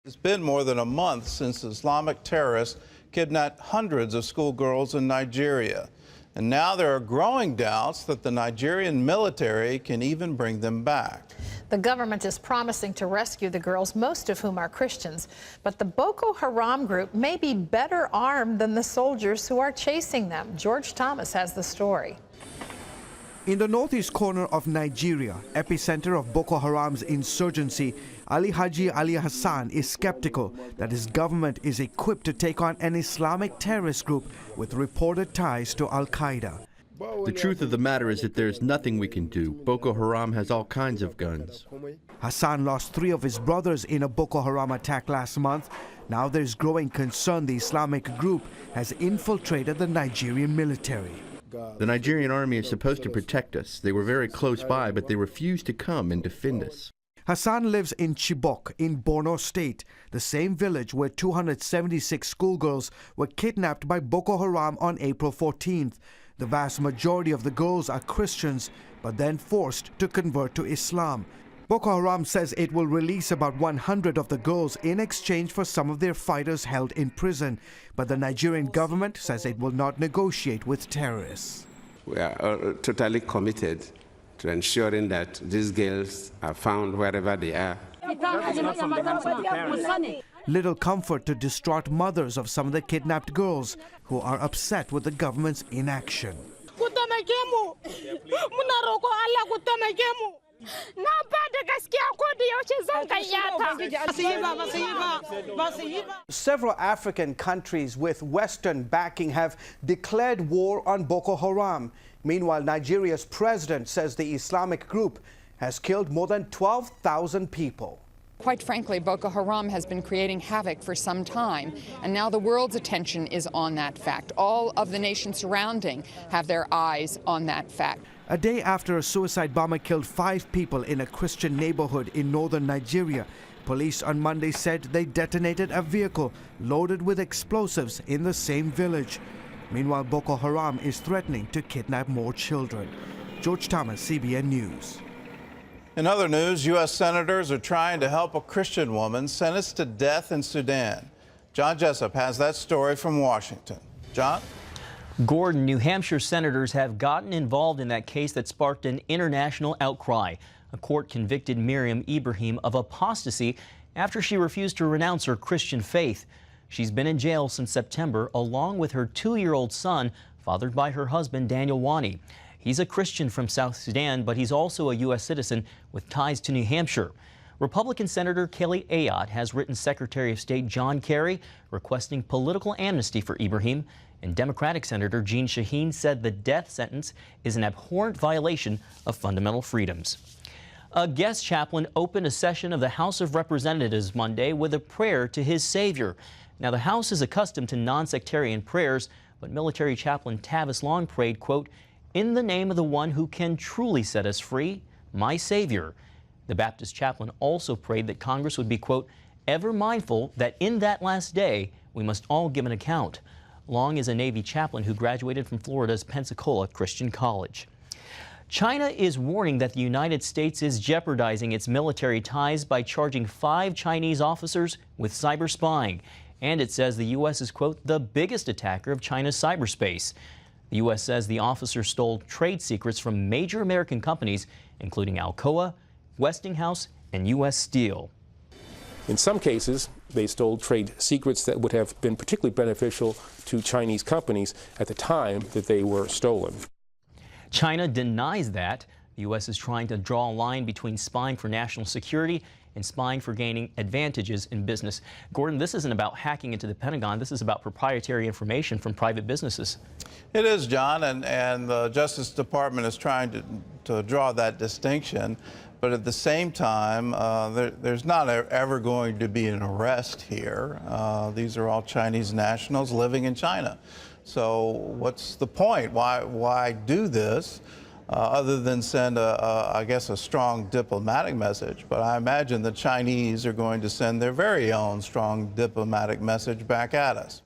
It's been more than a month since Islamic terrorists kidnapped hundreds of schoolgirls in Nigeria. And now there are growing doubts that the Nigerian military can even bring them back. The government is promising to rescue the girls, most of whom are Christians. But the Boko Haram group may be better armed than the soldiers who are chasing them. George Thomas has the story. In the northeast corner of Nigeria, epicenter of Boko Haram's insurgency, Ali Haji Ali Hassan is skeptical that his government is equipped to take on an Islamic terrorist group with reported ties to Al-Qaeda. The truth of the matter is that there's nothing we can do. Boko Haram has all kinds of guns. Hassan lost 3 of his brothers in a Boko Haram attack last month. Now there's growing concern the Islamic group has infiltrated the Nigerian military. The Nigerian army is supposed to protect us. They were very close by, but they refused to come and defend us. Hassan lives in Chibok in Borno State, the same village where 276 schoolgirls were kidnapped by Boko Haram on April 14th. The vast majority of the girls are Christians, but then forced to convert to Islam. Boko Haram says it will release about 100 of the girls in exchange for some of their fighters held in prison. But the Nigerian government says it will not negotiate with terrorists. We are totally committed to ensuring that these girls are found wherever they are. Little comfort to distraught mothers of some of the kidnapped girls who are upset with the government's inaction. Several African countries with Western backing have declared war on Boko Haram. Meanwhile, Nigeria's president says the Islamic group has killed more than 12,000 people. Quite frankly, Boko Haram has been creating havoc for some time, and now the world's attention is on that fact. All of the nations surrounding have their eyes on that fact. A day after a suicide bomber killed 5 people in a Christian neighborhood in northern Nigeria, police on Monday said they detonated a vehicle loaded with explosives in the same village. Meanwhile, Boko Haram is threatening to kidnap more children. George Thomas, CBN News. In other news, U.S. senators are trying to help a Christian woman sentenced to death in Sudan. John Jessup has that story from Washington. John? Gordon, New Hampshire senators have gotten involved in that case that sparked an international outcry. A court convicted Miriam Ibrahim of apostasy after she refused to renounce her Christian faith. She's been in jail since September, along with her 2-year-old son, fathered by her husband, Daniel Wani. He's a Christian from South Sudan, but he's also a U.S. citizen with ties to New Hampshire. Republican Senator Kelly Ayotte has written Secretary of State John Kerry requesting political amnesty for Ibrahim, and Democratic Senator Jeanne Shaheen said the death sentence is an abhorrent violation of fundamental freedoms. A guest chaplain opened a session of the House of Representatives Monday with a prayer to his Savior. Now, the House is accustomed to non-sectarian prayers, but military chaplain Tavis Long prayed, quote, "In the name of the one who can truly set us free, my Savior." The Baptist chaplain also prayed that Congress would be, quote, "ever mindful that in that last day we must all give an account." Long is a Navy chaplain who graduated from Florida's Pensacola Christian College. China is warning that the United States is jeopardizing its military ties by charging 5 Chinese officers with cyber spying. And it says the U.S. is, quote, the biggest attacker of China's cyberspace. The U.S. says the officers stole trade secrets from major American companies, including Alcoa, Westinghouse, and U.S. Steel. In some cases, they stole trade secrets that would have been particularly beneficial to Chinese companies at the time that they were stolen. China denies that. The U.S. is trying to draw a line between spying for national security and spying for gaining advantages in business. Gordon, this isn't about hacking into the Pentagon. This is about proprietary information from private businesses. It is, John, and the Justice Department is trying to draw that distinction. But at the same time, there's not ever going to be an arrest here. These are all Chinese nationals living in China. So what's the point? Why do this? Other than send, I guess, a strong diplomatic message. But I imagine the Chinese are going to send their very own strong diplomatic message back at us.